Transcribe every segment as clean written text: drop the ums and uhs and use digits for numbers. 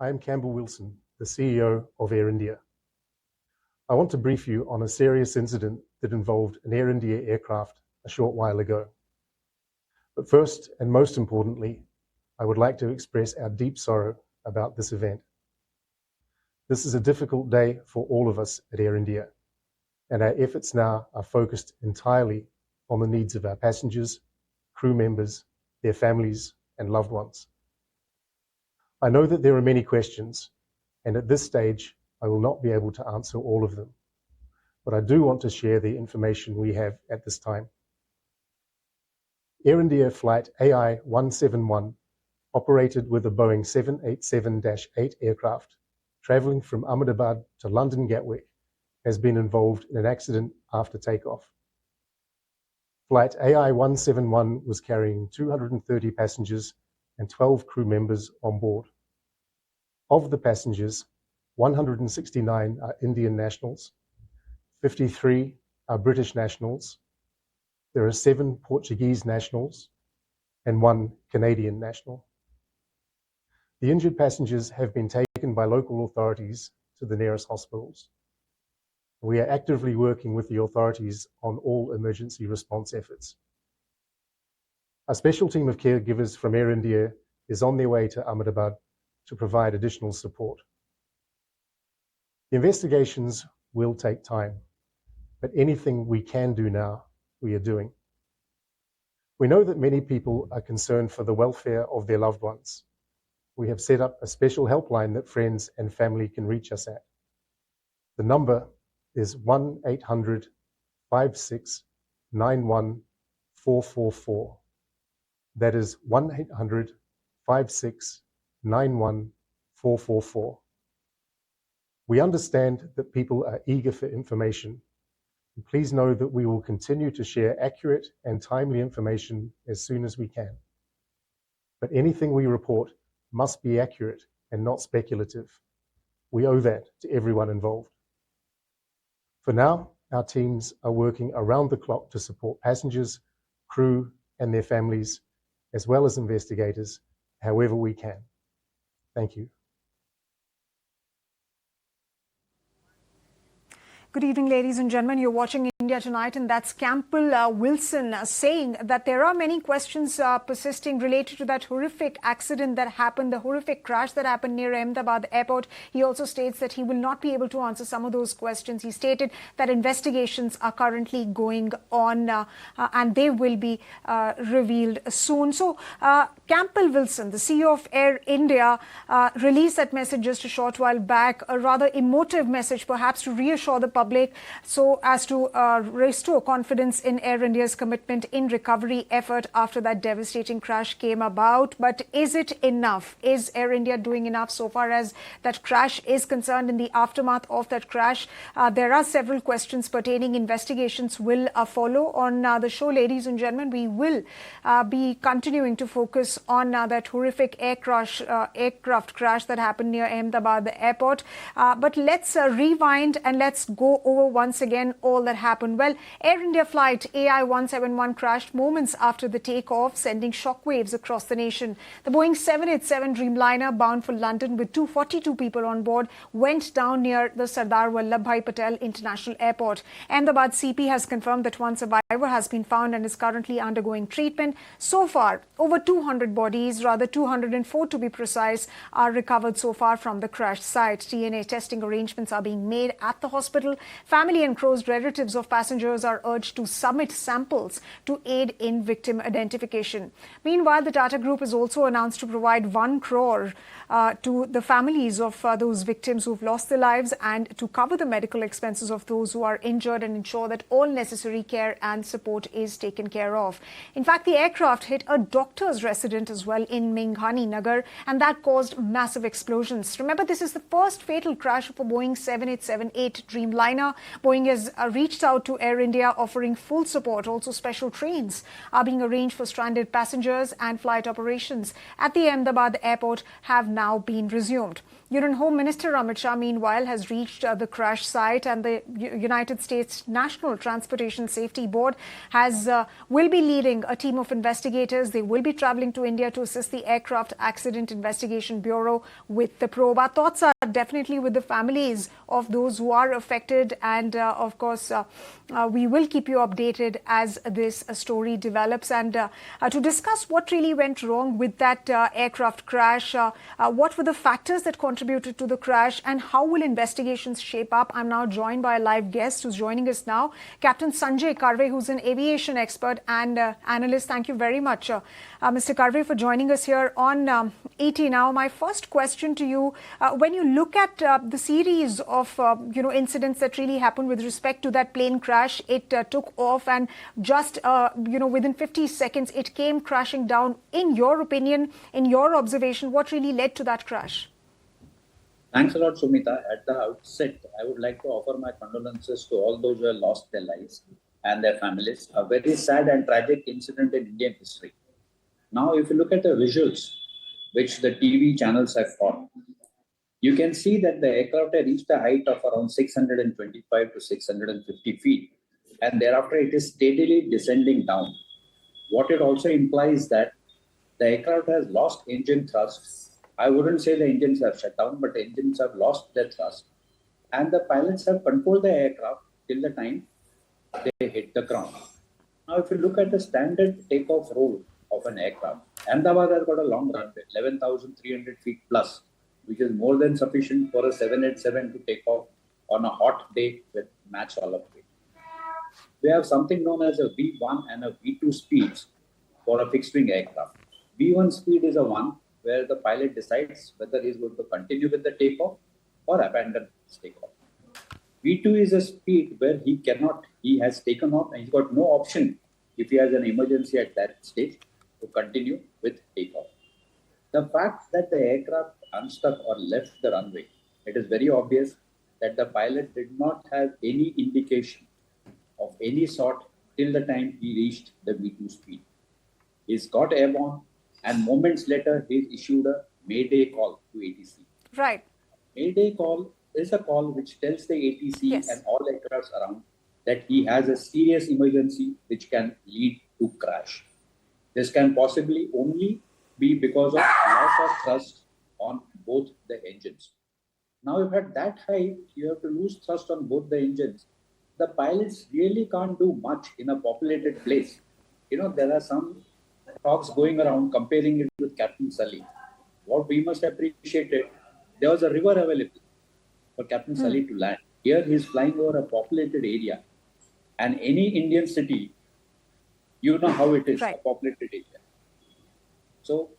I am Campbell Wilson, the CEO of Air India. I want to brief you on a serious incident that involved an Air India aircraft a short while ago. But first, and most importantly, I would like to express our deep sorrow about this event. This is a difficult day for all of us at Air India, and our efforts now are focused entirely on the needs of our passengers, crew members, their families, and loved ones. I know that there are many questions, and at this stage, I will not be able to answer all of them, but I do want to share the information we have at this time. Air India flight AI171, operated with a Boeing 787-8 aircraft, traveling from Ahmedabad to London Gatwick, has been involved in an accident after takeoff. Flight AI171 was carrying 230 passengers and 12 crew members on board. Of the passengers, 169 are Indian nationals, 53 are British nationals, there are 7 Portuguese nationals, and 1 Canadian national. The injured passengers have been taken by local authorities to the nearest hospitals. We are actively working with the authorities on all emergency response efforts. A special team of caregivers from Air India is on their way to Ahmedabad to provide additional support. The investigations will take time, but anything we can do now, we are doing. We know that many people are concerned for the welfare of their loved ones. We have set up a special helpline that friends and family can reach us at. The number is 1-800-5691-444. That is 1-800-5691-444. We understand that people are eager for information. And please know that we will continue to share accurate and timely information as soon as we can. But anything we report must be accurate and not speculative. We owe that to everyone involved. For now, our teams are working around the clock to support passengers, crew, and their families, as well as investigators, however we can. Thank you. Good evening, ladies and gentlemen. You're watching India Tonight, and that's Campbell Wilson saying that there are many questions persisting related to that horrific accident that happened, the horrific crash that happened near Ahmedabad airport. He also states that he will not be able to answer some of those questions. He stated that investigations are currently going on and they will be revealed soon. So Campbell Wilson, the CEO of Air India, released that message just a short while back, a rather emotive message perhaps to reassure the public so as to restore confidence in Air India's commitment in recovery effort after that devastating crash came about. But is it enough? Is Air India doing enough so far as that crash is concerned? In the aftermath of that crash, there are several questions pertaining. Investigations will follow on the show. Ladies and gentlemen, we will be continuing to focus on that horrific aircraft crash that happened near Ahmedabad airport. But let's rewind and let's go over once again all that happened. Well, Air India flight AI171 crashed moments after the takeoff, sending shockwaves across the nation. The Boeing 787 Dreamliner, bound for London with 242 people on board, went down near the Sardar Vallabhbhai Patel International Airport. Ahmedabad CP has confirmed that one survivor has been found and is currently undergoing treatment. So far, over 200 bodies, rather 204 to be precise, are recovered so far from the crash site. DNA testing arrangements are being made at the hospital. Family and close relatives of passengers are urged to submit samples to aid in victim identification. Meanwhile, the Tata Group has also announced to provide 1 crore to the families of those victims who've lost their lives and to cover the medical expenses of those who are injured and ensure that all necessary care and support is taken care of. In fact, the aircraft hit a doctor's residence as well in Menghani Nagar, and that caused massive explosions. Remember, this is the first fatal crash of a Boeing 787-8 Dreamliner. Boeing has reached out to Air India offering full support. Also, special trains are being arranged for stranded passengers, and flight operations at the Ahmedabad airport have now been resumed. Union Home Minister Amit Shah, meanwhile, has reached the crash site, and the United States National Transportation Safety Board will be leading a team of investigators. They will be traveling to India to assist the Aircraft Accident Investigation Bureau with the probe. Our thoughts are definitely with the families of those who are affected, and of course, we will keep you updated as this story develops. And to discuss what really went wrong with that aircraft crash, what were the factors that contributed to the crash, and how will investigations shape up? I'm now joined by a live guest who's joining us now, Captain Sanjay Karve, who's an aviation expert and analyst. Thank you very much, Mr. Karve, for joining us here on ET Now. My first question to you, when you look at the series of incidents that really happened with respect to that plane crash, it took off, and just within 50 seconds it came crashing down. In your opinion, in your observation, what really led to that crash? Thanks a lot, Sumita. At the outset, I would like to offer my condolences to all those who have lost their lives and their families. A very sad and tragic incident in Indian history. Now, if you look at the visuals which the TV channels have caught, you can see that the aircraft had reached a height of around 625 to 650 feet, and thereafter it is steadily descending down. What it also implies that the aircraft has lost engine thrust. I wouldn't say the engines have shut down, but the engines have lost their thrust. And the pilots have controlled the aircraft till the time they hit the ground. Now, if you look at the standard takeoff roll of an aircraft, Ahmedabad has got a long runway, 11,300 feet plus, which is more than sufficient for a 787 to take off on a hot day with match all of it. We have something known as a V1 and a V2 speeds for a fixed wing aircraft. V1 speed is a one where the pilot decides whether he's going to continue with the takeoff or abandon his takeoff. V2 is a speed where he has taken off and he's got no option if he has an emergency at that stage to continue with takeoff. The fact that the aircraft unstuck or left the runway, it is very obvious that the pilot did not have any indication of any sort till the time he reached the V2 speed. He's got airborne, and moments later he issued a Mayday call to ATC. Right. Mayday call is a call which tells the ATC Yes. and all aircrafts around that he has a serious emergency which can lead to crash. This can possibly only be because of loss of thrust on both the engines. Now, if at that height you have to lose thrust on both the engines, the pilots really can't do much in a populated place. There are some talks going around comparing it with Captain Sully. What we must appreciate it, there was a river available for Captain Sully to land. Here he is flying over a populated area, and any Indian city, you know how it is, Right. a populated area. So,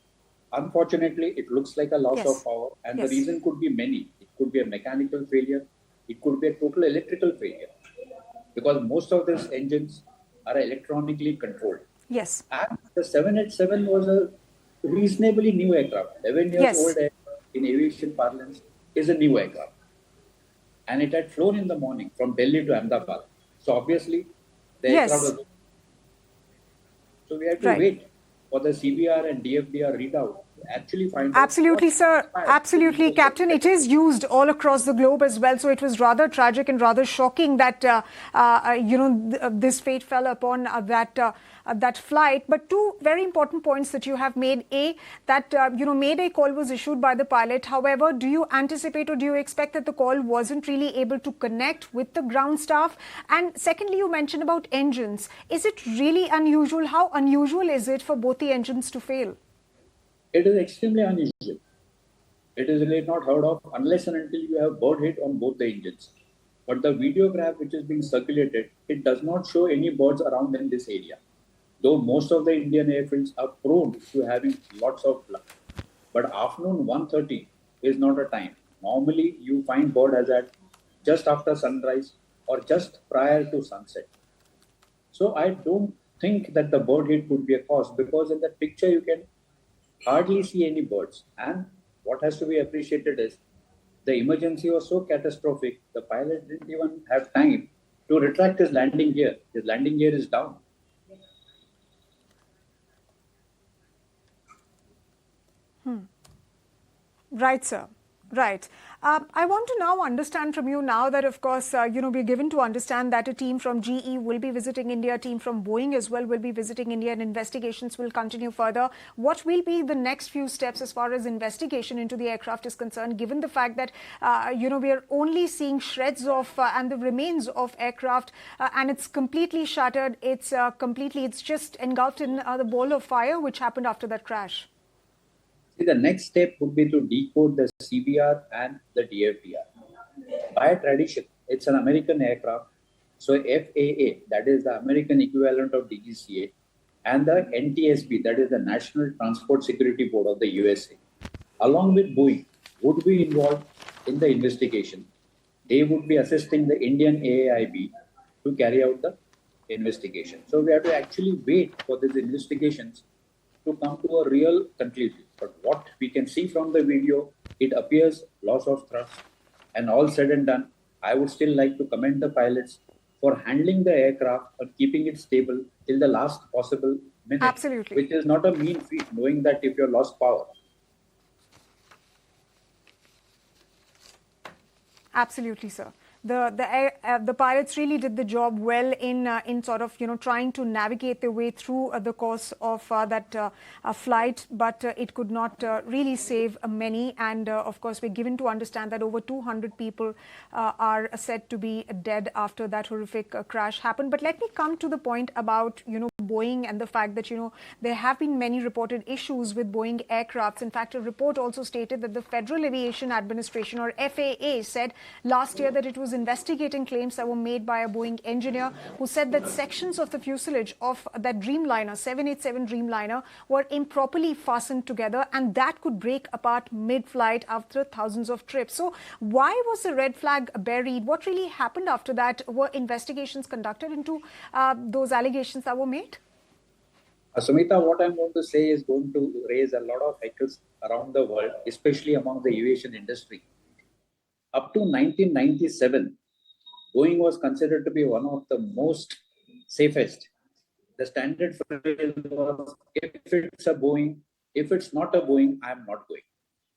unfortunately, it looks like a loss Yes. of power, and Yes. the reason could be many. It could be a mechanical failure. It could be a total electrical failure, because most of these engines are electronically controlled. Yes. And the 787 was a reasonably new aircraft. 11 years Yes. old aircraft in aviation parlance is a new aircraft. And it had flown in the morning from Delhi to Ahmedabad. So obviously, the Yes. aircraft was... So we had to Right. wait for the CBR and DFDR readout to actually find out. Absolutely, sir. Absolutely, Captain. It is used all across the globe as well. So it was rather tragic and rather shocking that, this fate fell upon that flight. But two very important points that you have made. A, that, Mayday call was issued by the pilot. However, do you anticipate or do you expect that the call wasn't really able to connect with the ground staff? And secondly, you mentioned about engines. Is it really unusual? How unusual is it for both the engines to fail? It is extremely unusual. It is really not heard of unless and until you have bird hit on both the engines. But the videograph which is being circulated, it does not show any birds around in this area. Though most of the Indian airfields are prone to having lots of luck. But afternoon 1:30 is not a time. Normally, you find bird hazard just after sunrise or just prior to sunset. So I don't think that the bird hit could be a cause, because in that picture you can hardly see any birds. And what has to be appreciated is the emergency was so catastrophic, the pilot didn't even have time to retract his landing gear. His landing gear is down. Right, sir. Right. I want to now understand from you now that, of course, we're given to understand that a team from GE will be visiting India, a team from Boeing as well will be visiting India, and investigations will continue further. What will be the next few steps as far as investigation into the aircraft is concerned, given the fact that, we are only seeing shreds of and the remains of aircraft and it's completely shattered. It's just engulfed in the ball of fire which happened after that crash. See, the next step would be to decode the CBR and the DFDR. By tradition, it's an American aircraft. So FAA, that is the American equivalent of DGCA, and the NTSB, that is the National Transport Security Board of the USA, along with Boeing, would be involved in the investigation. They would be assisting the Indian AAIB to carry out the investigation. So we have to actually wait for these investigations to come to a real conclusion. But what we can see from the video, it appears loss of thrust. And all said and done, I would still like to commend the pilots for handling the aircraft and keeping it stable till the last possible minute. Absolutely. Which is not a mean feat, knowing that if you lost power. Absolutely, sir. The pilots really did the job well in sort of trying to navigate their way through the course of that flight, but it could not really save many. And of course, we're given to understand that over 200 people are said to be dead after that horrific crash happened. But let me come to the point about Boeing and the fact that there have been many reported issues with Boeing aircrafts. In fact, a report also stated that the Federal Aviation Administration, or FAA, said last year that it was investigating claims that were made by a Boeing engineer who said that sections of the fuselage of that Dreamliner, 787 Dreamliner, were improperly fastened together, and that could break apart mid-flight after thousands of trips. So why was the red flag buried? What really happened after that? Were investigations conducted into those allegations that were made? Sumita, what I'm going to say is going to raise a lot of echoes around the world, especially among the aviation industry. Up to 1997, Boeing was considered to be one of the most safest. The standard phrase was, if it's a Boeing, if it's not a Boeing, I'm not going.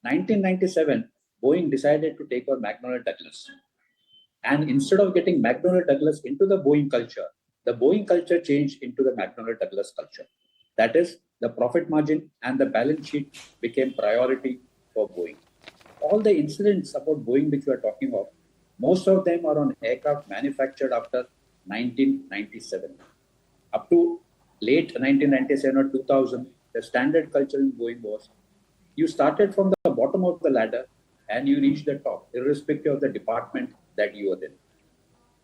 1997, Boeing decided to take over McDonnell Douglas. And instead of getting McDonnell Douglas into the Boeing culture, the Boeing culture changed into the McDonnell Douglas culture. That is, the profit margin and the balance sheet became priority for Boeing. All the incidents about Boeing which we are talking about, most of them are on aircraft manufactured after 1997. Up to late 1997 or 2000, the standard culture in Boeing was, you started from the bottom of the ladder and you reached the top, irrespective of the department that you were in.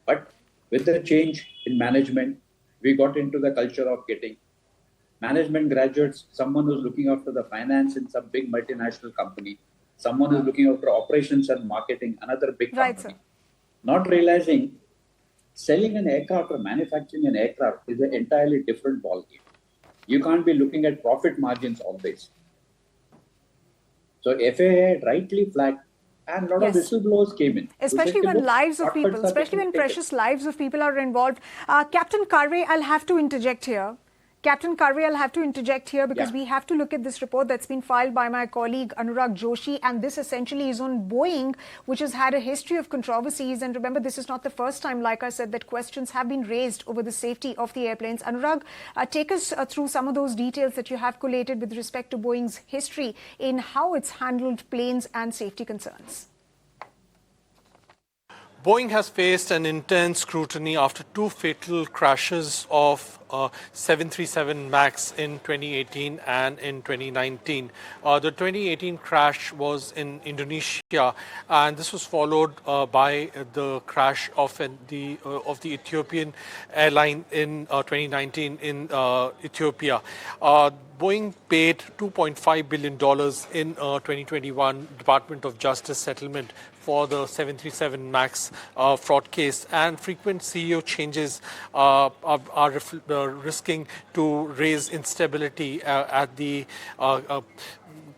But with the change in management, we got into the culture of getting management graduates, someone who's looking after the finance in some big multinational company, someone who's looking after operations and marketing, another big company. Not realizing selling an aircraft or manufacturing an aircraft is an entirely different ballgame. You can't be looking at profit margins always. So FAA rightly flagged, and a lot of whistleblowers came in. Especially when lives of people, especially when precious lives of people are involved. Captain Karve, I'll have to interject here. Captain Karve, I'll have to interject here because we have to look at this report that's been filed by my colleague Anurag Joshi, and this essentially is on Boeing, which has had a history of controversies. And remember, this is not the first time, like I said, that questions have been raised over the safety of the airplanes. Anurag, take us through some of those details that you have collated with respect to Boeing's history in how it's handled planes and safety concerns. Boeing has faced an intense scrutiny after two fatal crashes of 737 MAX in 2018 and in 2019. The 2018 crash was in Indonesia, and this was followed by the crash of the Ethiopian airline in 2019 in Ethiopia. Boeing paid $2.5 billion in 2021 Department of Justice settlement for the 737 MAX fraud case, and frequent CEO changes are risking to raise instability at the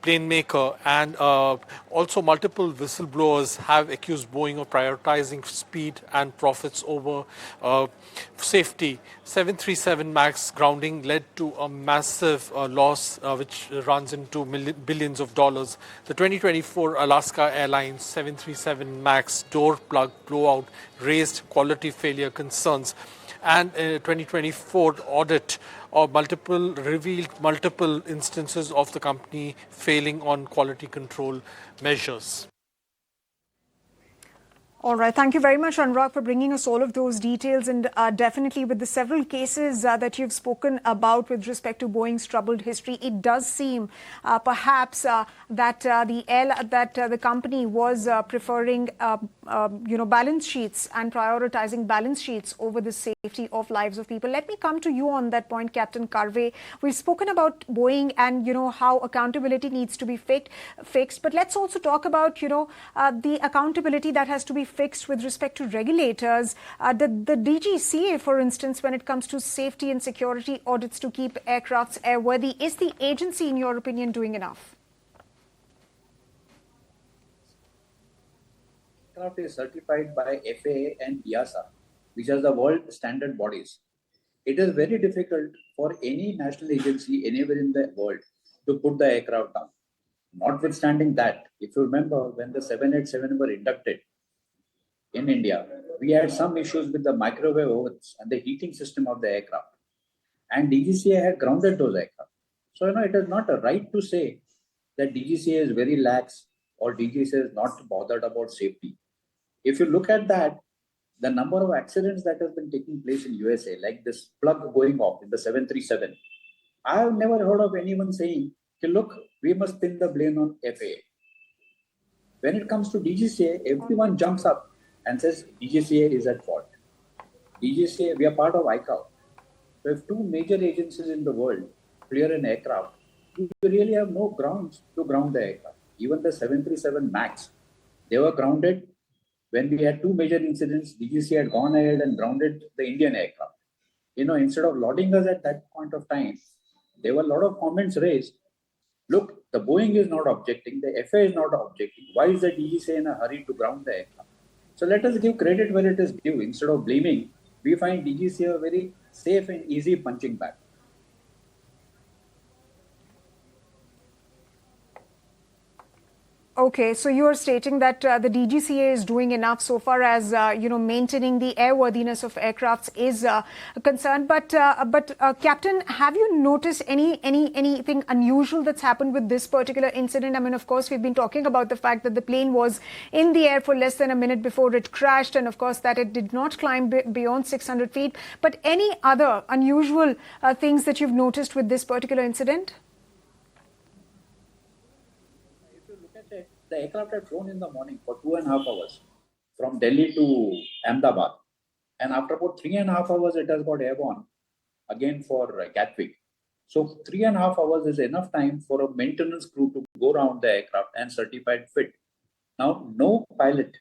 plane maker, and also multiple whistleblowers have accused Boeing of prioritizing speed and profits over safety. 737 MAX grounding led to a massive loss which runs into billions of dollars. The 2024 Alaska Airlines 737 MAX door plug blowout raised quality failure concerns, and a 2024 audit revealed multiple instances of the company failing on quality control measures. All right. Thank you very much, Anurag, for bringing us all of those details. And definitely with the several cases that you've spoken about with respect to Boeing's troubled history, it does seem perhaps that the company was preferring balance sheets and prioritizing balance sheets over the safety of lives of people. Let me come to you on that point, Captain Karve. We've spoken about Boeing and how accountability needs to be fixed, but let's also talk about the accountability that has to be fixed with respect to regulators. The DGCA, for instance, when it comes to safety and security audits to keep aircrafts airworthy, is the agency, in your opinion, doing enough? Aircraft is certified by FAA and EASA, which are the world standard bodies. It is very difficult for any national agency anywhere in the world to put the aircraft down. Notwithstanding that, if you remember, when the 787 were inducted in India, we had some issues with the microwave ovens and the heating system of the aircraft. And DGCA had grounded those aircraft. So, it is not a right to say that DGCA is very lax or DGCA is not bothered about safety. If you look at that, the number of accidents that has been taking place in USA, like this plug going off in the 737, I have never heard of anyone saying, okay, look, we must pin the blame on FAA. When it comes to DGCA, everyone jumps up and says DGCA is at fault. DGCA, we are part of ICAO. So if two major agencies in the world clear an aircraft, we really have no grounds to ground the aircraft. Even the 737 MAX, they were grounded when we had two major incidents. DGCA had gone ahead and grounded the Indian aircraft. Instead of lauding us at that point of time, there were a lot of comments raised. Look, the Boeing is not objecting, the FAA is not objecting. Why is the DGCA in a hurry to ground the aircraft? So let us give credit where it is due. Instead of blaming, we find DGCA a very safe and easy punching bag. Okay, so you are stating that the DGCA is doing enough so far as maintaining the airworthiness of aircrafts is concerned. But Captain, have you noticed anything unusual that's happened with this particular incident? I mean, of course, we've been talking about the fact that the plane was in the air for less than a minute before it crashed, and of course that it did not climb beyond 600 feet. But any other unusual things that you've noticed with this particular incident? The aircraft had flown in the morning for 2.5 hours from Delhi to Ahmedabad. And after about 3.5 hours, it has got airborne again for Gatwick. So 3.5 hours is enough time for a maintenance crew to go around the aircraft and certify it fit. Now, no pilot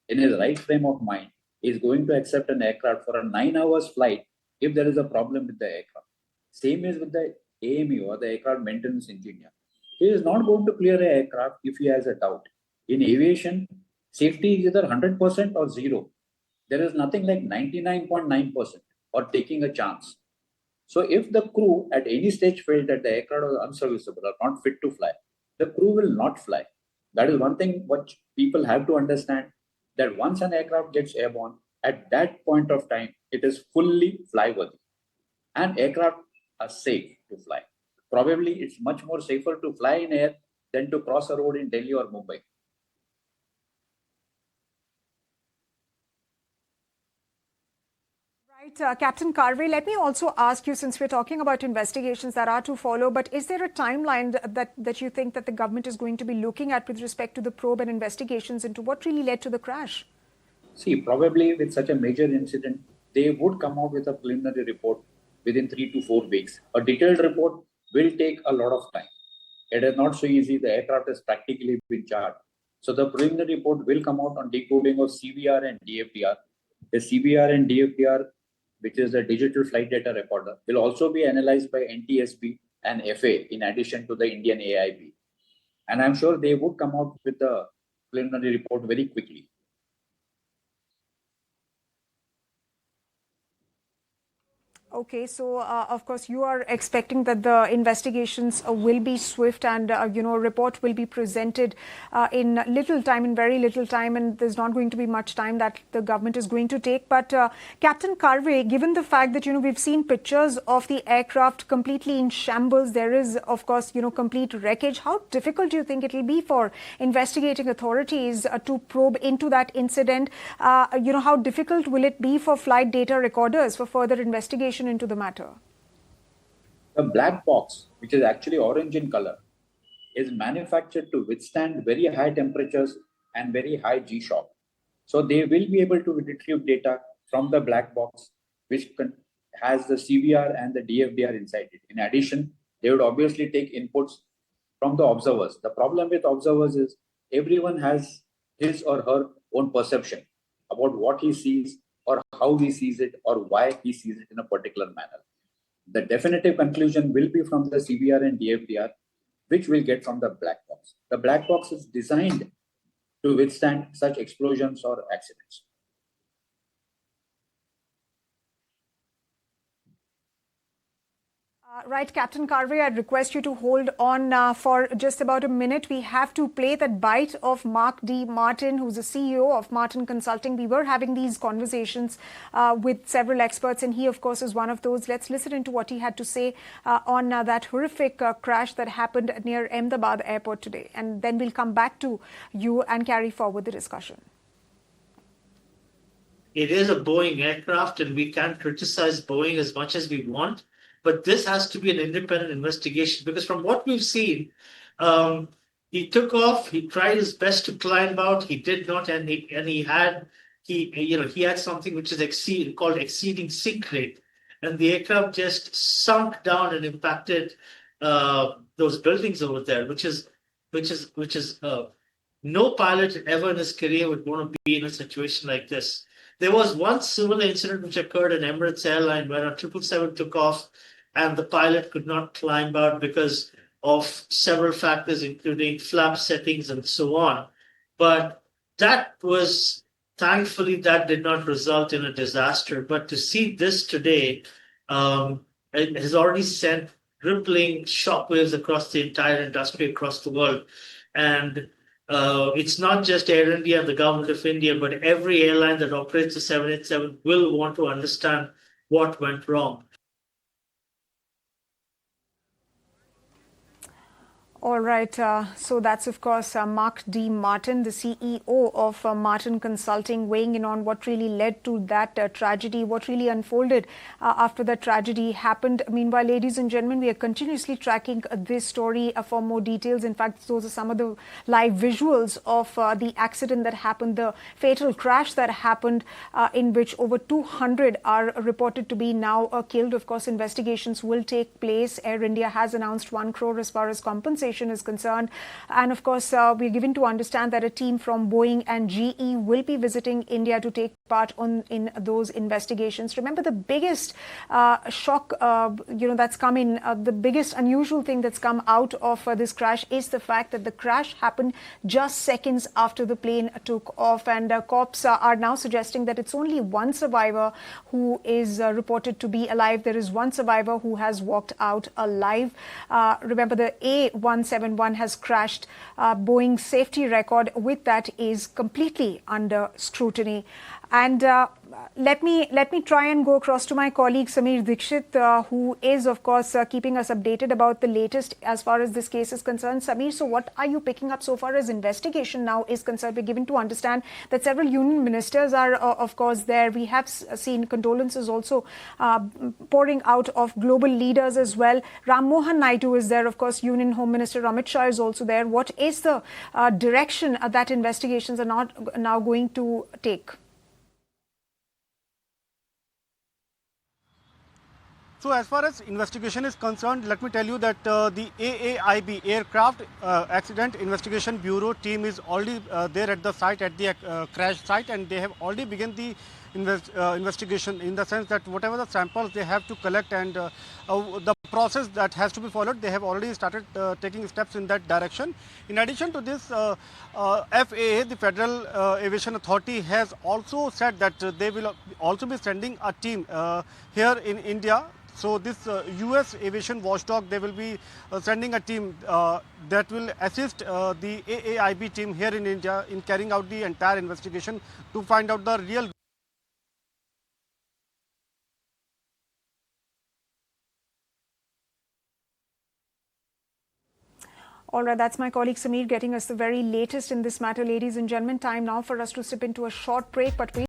in his right frame of mind is going to accept an aircraft for a 9 hours flight if there is a problem with the aircraft. Same is with the AME or the aircraft maintenance engineer. He is not going to clear an aircraft if he has a doubt. In aviation, safety is either 100% or zero. There is nothing like 99.9% or taking a chance. So if the crew at any stage felt that the aircraft was unserviceable or not fit to fly, the crew will not fly. That is one thing which people have to understand, that once an aircraft gets airborne, at that point of time, it is fully flyworthy. And aircraft are safe to fly. Probably it's much more safer to fly in air than to cross a road in Delhi or Mumbai. Right, Captain Karve, let me also ask you, since we're talking about investigations that are to follow, but is there a timeline that you think that the government is going to be looking at with respect to the probe and investigations into what really led to the crash? See, probably with such a major incident, they would come out with a preliminary report within 3 to 4 weeks. A detailed report will take a lot of time. It is not so easy. The aircraft is practically been charged. So the preliminary report will come out on decoding of CVR and DFDR. The CVR and DFDR which is a digital flight data recorder, will also be analyzed by NTSB and FA in addition to the Indian AAIB. And I'm sure they would come out with the preliminary report very quickly. Okay, so of course you are expecting that the investigations will be swift and report will be presented in little time, in very little time, and there's not going to be much time that the government is going to take. But Captain Karve, given the fact that we've seen pictures of the aircraft completely in shambles, there is of course complete wreckage. How difficult do you think it will be for investigating authorities to probe into that incident? How difficult will it be for flight data recorders for further investigation into the matter? The black box, which is actually orange in color, is manufactured to withstand very high temperatures and very high G-shock. So they will be able to retrieve data from the black box, which has the CVR and the DFDR inside it. In addition, they would obviously take inputs from the observers. The problem with observers is everyone has his or her own perception about what he sees, or how he sees it, or why he sees it in a particular manner. The definitive conclusion will be from the CVR and DFDR, which we'll get from the black box. The black box is designed to withstand such explosions or accidents. Right, Captain Karve, I'd request you to hold on for just about a minute. We have to play that bite of Mark D. Martin, who's the CEO of Martin Consulting. We were having these conversations with several experts, and he, of course, is one of those. Let's listen into what he had to say on that horrific crash that happened near Ahmedabad airport today. And then we'll come back to you and carry forward the discussion. It is a Boeing aircraft, and we can't criticize Boeing as much as we want. But this has to be an independent investigation, because from what we've seen, he took off. He tried his best to climb out. He did not, and he had something which is called exceeding sink rate, and the aircraft just sunk down and impacted those buildings over there, which is no pilot ever in his career would want to be in a situation like this. There was one similar incident which occurred in Emirates Airline where a 777 took off and the pilot could not climb out because of several factors, including flap settings and so on. But thankfully, that did not result in a disaster. But to see this today, it has already sent rippling shockwaves across the entire industry, across the world. And it's not just Air India and the government of India, but every airline that operates a 787 will want to understand what went wrong. All right. So that's, of course, Mark D. Martin, the CEO of Martin Consulting, weighing in on what really led to that tragedy, what really unfolded after that tragedy happened. Meanwhile, ladies and gentlemen, we are continuously tracking this story for more details. In fact, those are some of the live visuals of the accident that happened, the fatal crash that happened, in which over 200 are reported to be now killed. Of course, investigations will take place. Air India has announced 1 crore as far as compensation is concerned. And of course, we're given to understand that a team from Boeing and GE will be visiting India to take part in those investigations. Remember, the biggest shock, that's come in, the biggest unusual thing that's come out of this crash is the fact that the crash happened just seconds after the plane took off. And cops are now suggesting that it's only one survivor who is reported to be alive. There is one survivor who has walked out alive. Remember, the A171 has crashed. Boeing's safety record with that is completely under scrutiny. And let me try and go across to my colleague Sameer Dikshit, who is, of course, keeping us updated about the latest as far as this case is concerned. Sameer, so what are you picking up so far as investigation now is concerned? We're given to understand that several union ministers are, of course, there. We have seen condolences also pouring out of global leaders as well. Ram Mohan Naidu is there, of course. Union Home Minister Amit Shah is also there. What is the direction that investigations are now going to take? So as far as investigation is concerned, let me tell you that the AAIB Aircraft Accident Investigation Bureau team is already there at the site, at the crash site, and they have already begun the investigation, in the sense that whatever the samples they have to collect and the process that has to be followed, they have already started taking steps in that direction. In addition to this, FAA, the Federal Aviation Authority, has also said that they will also be sending a team here in India. So this US aviation watchdog, they will be sending a team that will assist the AAIB team here in India in carrying out the entire investigation to find out the real. All right, that's my colleague Sameer getting us the very latest in this matter. Ladies and gentlemen, time now for us to sip into a short break, but we